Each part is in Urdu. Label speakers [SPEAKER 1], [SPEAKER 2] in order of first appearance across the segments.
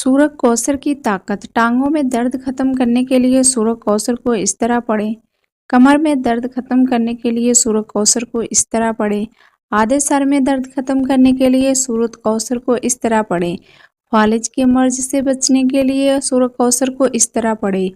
[SPEAKER 1] سورہ کوثر کی طاقت۔ ٹانگوں میں درد ختم کرنے کے لیے سورہ کوثر کو اس طرح پڑھیں۔ کمر میں درد ختم کرنے کے لیے سورہ کوثر کو اس طرح پڑھیں۔ آدھے سر میں درد ختم کرنے کے لیے سورہ کوثر کو اس طرح پڑھیں۔ فالج کے مرض سے بچنے کے لیے سورہ کوثر کو اس طرح پڑھیں۔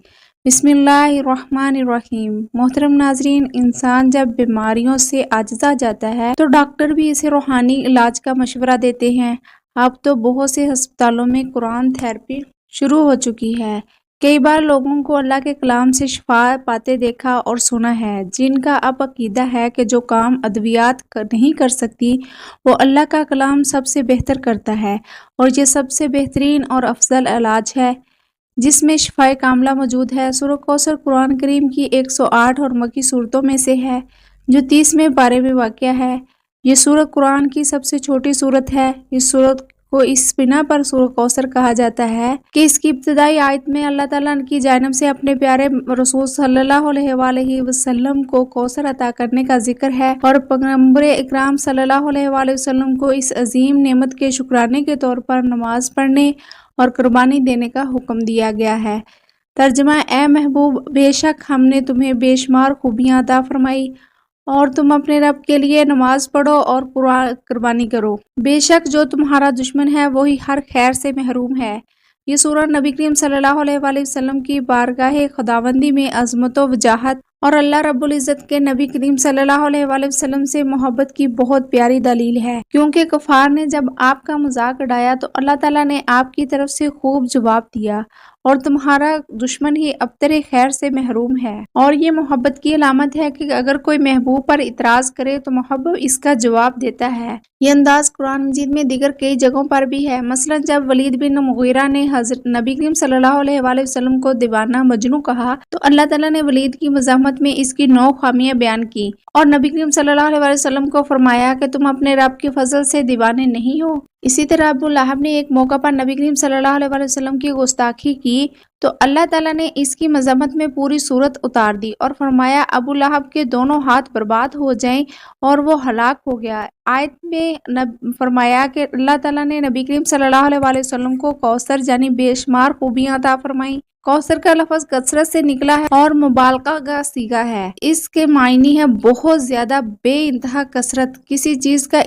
[SPEAKER 1] بسم اللہ الرحمن الرحیم۔ محترم ناظرین، انسان جب بیماریوں سے عاجزا جاتا ہے تو ڈاکٹر بھی اسے روحانی علاج کا مشورہ دیتے ہیں۔ اب تو بہت سے ہسپتالوں میں قرآن تھراپی شروع ہو چکی ہے۔ کئی بار لوگوں کو اللہ کے کلام سے شفا پاتے دیکھا اور سنا ہے، جن کا اب عقیدہ ہے کہ جو کام ادویات نہیں کر سکتی وہ اللہ کا کلام سب سے بہتر کرتا ہے، اور یہ سب سے بہترین اور افضل علاج ہے جس میں شفائے کاملہ موجود ہے۔ سورہ کوثر قرآن کریم کی 108 اور مکی صورتوں میں سے ہے، جو 30ویں پارے میں واقع ہے۔ یہ سورت قرآن کی سب سے چھوٹی سورت ہے۔ اس سورت کو اس بنا پر سورہ کوثر کہا جاتا ہے کہ اس کی ابتدائی آیت میں اللہ تعالیٰ کی جانب سے اپنے پیارے رسول صلی اللہ علیہ وآلہ وسلم کو کوثر عطا کرنے کا ذکر ہے، اور پیغمبر اکرام صلی اللہ علیہ وآلہ وسلم کو اس عظیم نعمت کے شکرانے کے طور پر نماز پڑھنے اور قربانی دینے کا حکم دیا گیا ہے۔ ترجمہ: اے محبوب، بے شک ہم نے تمہیں بے شمار خوبیاں عطا فرمائی، اور تم اپنے رب کے لیے نماز پڑھو اور قربانی کرو۔ بے شک جو تمہارا دشمن ہے وہی ہر خیر سے محروم ہے۔ یہ سورہ نبی کریم صلی اللہ علیہ وآلہ وسلم کی بارگاہ خداوندی میں عظمت و وجاہت اور اللہ رب العزت کے نبی کریم صلی اللہ علیہ وآلہ وسلم سے محبت کی بہت پیاری دلیل ہے، کیونکہ کفار نے جب آپ کا مذاق اڑایا تو اللہ تعالیٰ نے آپ کی طرف سے خوب جواب دیا، اور تمہارا دشمن ہی ابتر خیر سے محروم ہے۔ اور یہ محبت کی علامت ہے کہ اگر کوئی محبوب پر اعتراض کرے تو محبوب اس کا جواب دیتا ہے۔ یہ انداز قرآن مجید میں دیگر کئی جگہوں پر بھی ہے۔ مثلا جب ولید بن مغیرہ نے حضرت نبی کریم صلی اللہ علیہ وآلہ وسلم کو دیوانہ مجنوں کہا تو اللہ تعالیٰ نے ولید کی مذمت میں اس کی 9 خامیاں بیان کی، اور نبی کریم صلی اللہ علیہ وآلہ وسلم کو فرمایا کہ تم اپنے رب کے فضل سے دیوانے نہیں ہو۔ اسی طرح ابو لہب نے ایک موقع پر نبی کریم صلی اللہ علیہ وآلہ وسلم کی گستاخی کی تو اللہ تعالیٰ نے اس کی مذمت میں پوری سورت اتار دی اور فرمایا ابو لہب کے دونوں ہاتھ برباد ہو جائیں، اور وہ ہلاک ہو گیا۔ آیت میں فرمایا کہ اللہ تعالیٰ نے نبی کریم صلی اللہ علیہ وآلہ وسلم کو کوثر یعنی بے شمار خوبیاں عطا فرمائیں۔ کوثر کا لفظ کثرت سے نکلا ہے اور مبالغہ کا صیغہ ہے۔ اس کے معنی ہے بہت زیادہ، بے انتہا کثرت، کسی چیز کا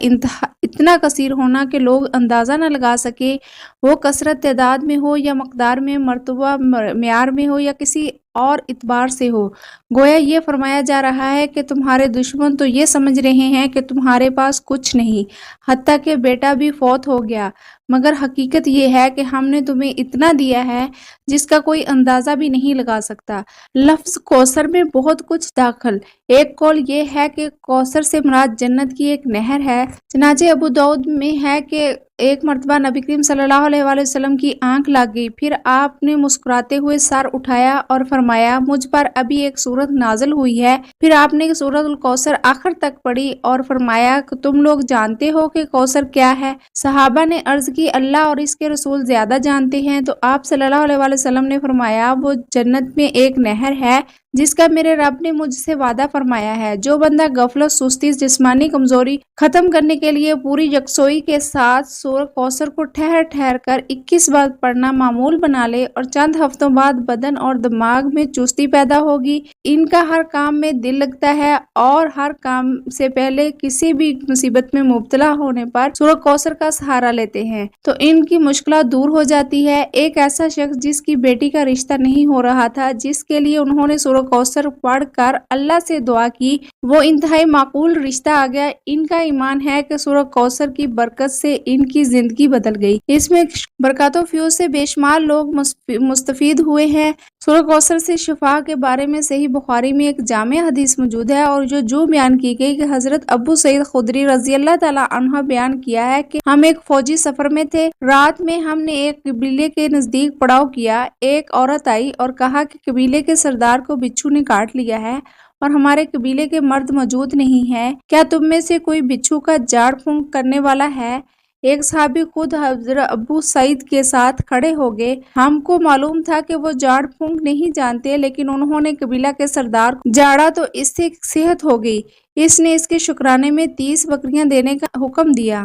[SPEAKER 1] اتنا کثیر ہونا کہ لوگ اندازہ نہ لگا سکے، وہ کثرت تعداد میں ہو یا مقدار میں، مرتبہ معیار میں ہو یا کسی اور اعتبار سے ہو۔ گویا یہ فرمایا جا رہا ہے کہ تمہارے دشمن تو یہ سمجھ رہے ہیں کہ تمہارے پاس کچھ نہیں، حتیٰ کہ بیٹا بھی فوت ہو گیا، مگر حقیقت یہ ہے کہ ہم نے تمہیں اتنا دیا ہے جس کا کوئی اندازہ بھی نہیں لگا سکتا۔ لفظ کوثر میں بہت کچھ داخل۔ ایک قول یہ ہے کہ کوثر سے مراد جنت کی ایک نہر ہے۔ چنانچہ ابو داؤد میں ہے کہ ایک مرتبہ نبی کریم صلی اللہ علیہ وآلہ وسلم کی آنکھ لگ گئی، پھر آپ نے مسکراتے ہوئے سر اٹھایا اور فرمایا مجھ پر ابھی ایک سورت نازل ہوئی ہے۔ پھر آپ نے سورت الکوثر آخر تک پڑھی اور فرمایا کہ تم لوگ جانتے ہو کہ کوثر کیا ہے؟ صحابہ نے عرض کی اللہ اور اس کے رسول زیادہ جانتے ہیں، تو آپ صلی اللہ علیہ وآلہ وسلم نے فرمایا وہ جنت میں ایک نہر ہے جس کا میرے رب نے مجھ سے وعدہ فرمایا ہے۔ جو بندہ غفلت، سستی، جسمانی کمزوری ختم کرنے کے لیے پوری یکسوئی کے ساتھ سورہ کوثر کو ٹھہر ٹھہر کر 21 بار پڑھنا معمول بنا لے، اور چند ہفتوں بعد بدن اور دماغ میں چستی پیدا ہوگی، ان کا ہر کام میں دل لگتا ہے، اور ہر کام سے پہلے کسی بھی مصیبت میں مبتلا ہونے پر سورہ کوثر کا سہارا لیتے ہیں تو ان کی مشکلات دور ہو جاتی ہے۔ ایک ایسا شخص جس کی بیٹی کا رشتہ نہیں ہو رہا تھا، جس کے لیے انہوں نے سورہ کوثر پڑھ کر اللہ سے دعا کی، وہ انتہائی معقول رشتہ آ گیا۔ ان کا ایمان ہے کہ سورہ کوثر کی برکت سے ان کی زندگی بدل گئی۔ اس میں برکات و فیوز سے بے شمار لوگ مستفید ہوئے ہیں۔ سورہ کوثر سے شفا کے بارے میں صحیح بخاری میں ایک جامع حدیث موجود ہے، اور جو بیان کی گئی کہ حضرت ابو سعید خدری رضی اللہ تعالیٰ عنہ بیان کیا ہے کہ ہم ایک فوجی سفر میں تھے۔ رات میں ہم نے ایک قبیلے کے نزدیک پڑاؤ کیا۔ ایک عورت آئی اور کہا کہ قبیلے کے سردار کو بچھو نے کاٹ لیا ہے اور ہمارے قبیلے کے مرد موجود نہیں ہیں، کیا تم میں سے کوئی بچھو کا جھاڑ پھونک کرنے والا ہے؟ ایک صحابی خود حضرت ابو سعید کے ساتھ کھڑے ہو گئے۔ ہم کو معلوم تھا کہ وہ جھاڑ پھونک نہیں جانتے، لیکن انہوں نے قبیلہ کے سردار کو جھاڑا تو اس سے صحت ہو گئی۔ اس نے اس کے شکرانے میں 30 بکریاں دینے کا حکم دیا۔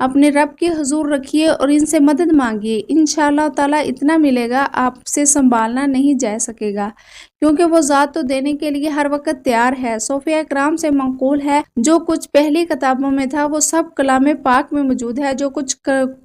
[SPEAKER 1] اپنے رب کے حضور رکھیے اور ان سے مدد مانگیے، انشاءاللہ تعالیٰ اتنا ملے گا آپ سے سنبھالنا نہیں جا سکے گا، کیونکہ وہ ذات تو دینے کے لیے ہر وقت تیار ہے۔ صوفیہ کرام سے منقول ہے جو کچھ پہلی کتابوں میں تھا وہ سب کلام پاک میں موجود ہے، جو کچھ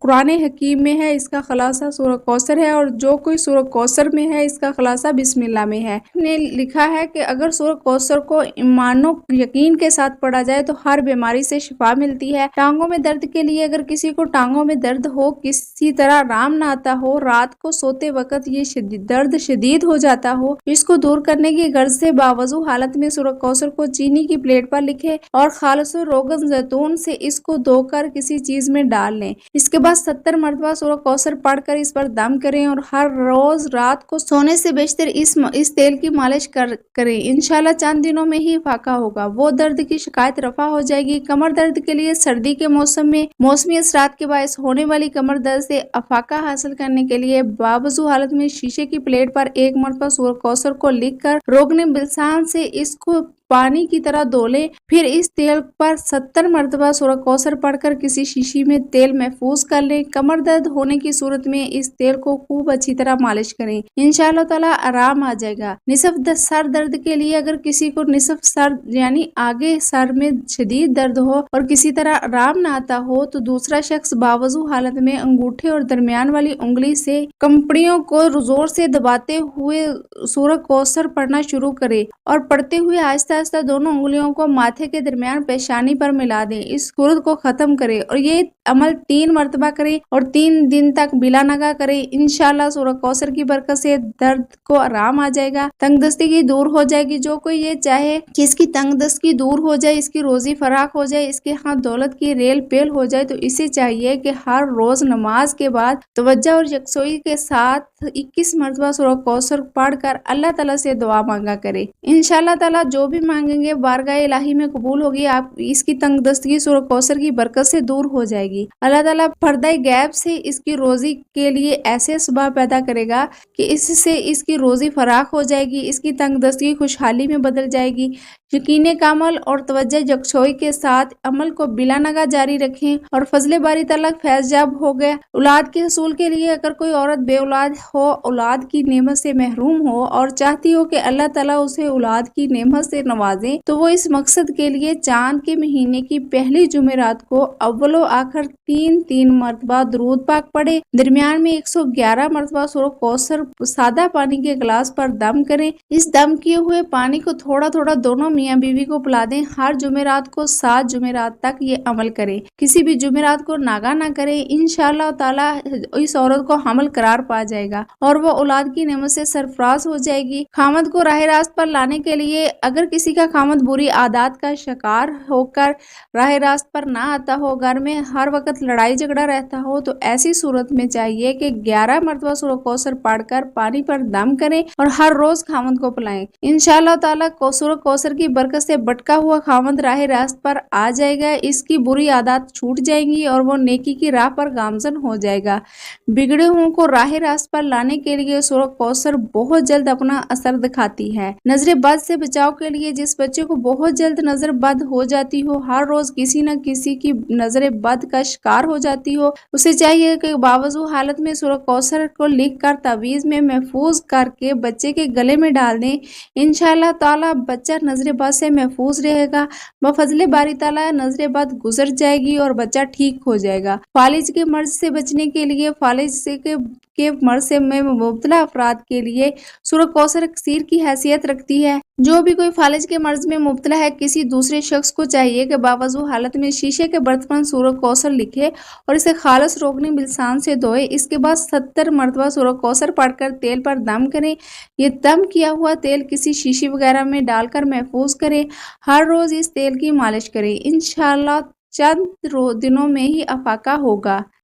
[SPEAKER 1] قرآن حکیم میں ہے اس کا خلاصہ سورہ کوثر ہے، اور جو کوئی سورہ کوثر میں ہے اس کا خلاصہ بسم اللہ میں ہے۔ نے لکھا ہے کہ اگر سورہ کوثر کو ایمان و یقین کے ساتھ پڑھا جائے تو ہر بیماری سے شفا ملتی ہے۔ ٹانگوں میں درد کے لیے اگر کسی کو ٹانگوں میں درد ہو، کسی طرح آرام نہ آتا ہو، رات کو سوتے وقت یہ درد شدید ہو جاتا ہو، اس کو دور کرنے کی غرض سے باوضو حالت میں سورہ کوثر کو چینی کی پلیٹ پر لکھے اور خالص روغن زیتون سے اس کو دھو کر کسی چیز میں ڈال لیں۔ اس کے بعد 70 مرتبہ سورہ کوثر پڑھ کر اس پر دم کریں اور ہر روز رات کو سونے سے بیشتر اس تیل کی مالش کریں، انشاءاللہ چند دنوں میں ہی افاقہ ہوگا، وہ درد کی شکایت رفع ہو جائے گی۔ کمر درد کے لیے سردی کے موسم میں موسمی اثرات کے باعث ہونے والی کمر درد سے افاقہ حاصل کرنے کے لیے باوضو حالت میں شیشے کی پلیٹ پر ایک مرتبہ سورہ کوثر کو لکھ کر روغن بلسان سے اس کو پانی کی طرح دھو لیں، پھر اس تیل پر 70 مرتبہ سورہ کوثر پڑھ کر کسی شیشی میں تیل محفوظ کر لیں۔ کمر درد ہونے کی صورت میں اس تیل کو خوب اچھی طرح مالش کریں، انشاءاللہ تعالی آرام آ جائے گا۔ نصف سر درد کے لیے اگر کسی کو نصف سر یعنی آگے سر میں شدید درد ہو اور کسی طرح آرام نہ آتا ہو تو دوسرا شخص باوضو حالت میں انگوٹھے اور درمیان والی انگلی سے کمپڑیوں کو زور سے دباتے ہوئے سورہ کوثر پڑھنا شروع کرے اور پڑھتے ہوئے آہستہ آہستہ دونوں انگلیوں کو ماتھے کے درمیان پیشانی پر ملا دیں، اس سورت کو ختم کرے اور یہ عمل 3 مرتبہ کریں اور 3 دن تک بلا نگاہ کریں، انشاءاللہ سورہ کوثر کی برکت سے درد کو آرام آ جائے گا، تنگ دستی کی دور ہو جائے گی۔ جو کوئی یہ چاہے کہ اس کی تنگ دستی دور ہو جائے، اس کی روزی فراخ ہو جائے، اس کے ہاں دولت کی ریل پیل ہو جائے، تو اسے چاہیے کہ ہر روز نماز کے بعد توجہ اور یکسوئی کے ساتھ 21 مرتبہ سورہ کوثر پڑھ کر اللہ تعالیٰ سے دعا مانگا کرے، انشاءاللہ تعالیٰ جو بھی مانگیں گے بارگاہ الہی میں قبول ہوگی، آپ اس کی تنگ دستگی سورہ کوثر کی برکت سے دور ہو جائے گی۔ اللہ تعالیٰ پردہ غیب سے اس کی روزی کے لیے ایسے اسباب پیدا کرے گا کہ اس سے اس کی روزی فراخ ہو جائے گی، اس کی تنگ دستگی خوشحالی میں بدل جائے گی۔ یقین کامل اور توجہ یکسوئی کے ساتھ عمل کو بلا نگاہ جاری رکھیں اور فضل باری تعالیٰ فیض یاب ہو گئے۔ اولاد کے حصول کے لیے اگر کوئی عورت بے اولاد ہو، اولاد کی نعمت سے محروم ہو اور چاہتی ہو کہ اللہ تعالیٰ اسے اولاد کی نعمت سے نوازے، تو وہ اس مقصد کے لیے چاند کے مہینے کی پہلی جمعرات کو اول و آخر 3 مرتبہ درود پاک پڑھے، درمیان میں 111 مرتبہ سورہ کوثر سادہ پانی کے گلاس پر دم کریں، اس دم کیے ہوئے پانی کو تھوڑا تھوڑا دونوں میاں بیوی کو پلا دیں، ہر جمعرات کو 7 جمعرات تک یہ عمل کریں، کسی بھی جمعرات کو ناغہ نہ کریں، انشاءاللہ تعالیٰ اس عورت کو حمل قرار پا جائے گا اور وہ اولاد کی نعمت سے سرفراز ہو جائے گی۔ خامد کو راہ راست پر لانے کے لیے اگر کسی کا خامد بری عادات کا شکار ہو کر راہ راست پر نہ آتا ہو، گھر میں ہر وقت لڑائی جھگڑا رہتا ہو، تو ایسی صورت میں چاہیے کہ 11 مرتبہ سورہ کوثر پڑھ کر پانی پر دم کریں اور ہر روز خامد کو پلائیں، انشاءاللہ تعالیٰ سورہ کوثر کی برکت سے بھٹکا ہوا خامد راہ راست پر آ جائے گا، اس کی بری عادات چھوٹ جائیں گی اور وہ نیکی کی راہ پر گامزن ہو جائے گا۔ بگڑے ہوں کو راہ راست پر لانے کے لیے سورہ کوثر بہت جلد اپنا اثر دکھاتی ہے۔ نظر بد سے بچاؤ کے لیے جس بچے کو بہت جلد نظر بد ہو جاتی ہو، ہر روز کسی نہ کسی کی نظر بد کا شکار ہو جاتی ہو، اسے چاہیے کہ باوضو حالت میں سورہ کوثر کو لکھ کر تعویذ میں محفوظ کر کے بچے کے گلے میں ڈال دیں، انشاءاللہ تعالیٰ بچہ نظر بد سے محفوظ رہے گا، بفضل باری تعالیٰ نظر بد گزر جائے گی اور بچہ ٹھیک ہو جائے گا۔ فالج کے مرض سے بچنے کے لیے فالج کے مرض میں مبتلا افراد کے لیے سورہ کوثر اکسیر کی حیثیت رکھتی ہے۔ جو بھی کوئی فالج کے مرض میں مبتلا ہے، کسی دوسرے شخص کو چاہیے کہ باوضو حالت میں شیشے کے برتن سورہ کوثر لکھے اور اسے خالص روغن بلسان سے دھوئے، اس کے بعد 70 مرتبہ سورہ کوثر پڑھ کر تیل پر دم کریں، یہ دم کیا ہوا تیل کسی شیشی وغیرہ میں ڈال کر محفوظ کریں، ہر روز اس تیل کی مالش کریں، انشاءاللہ چند دنوں میں ہی افاقہ ہوگا۔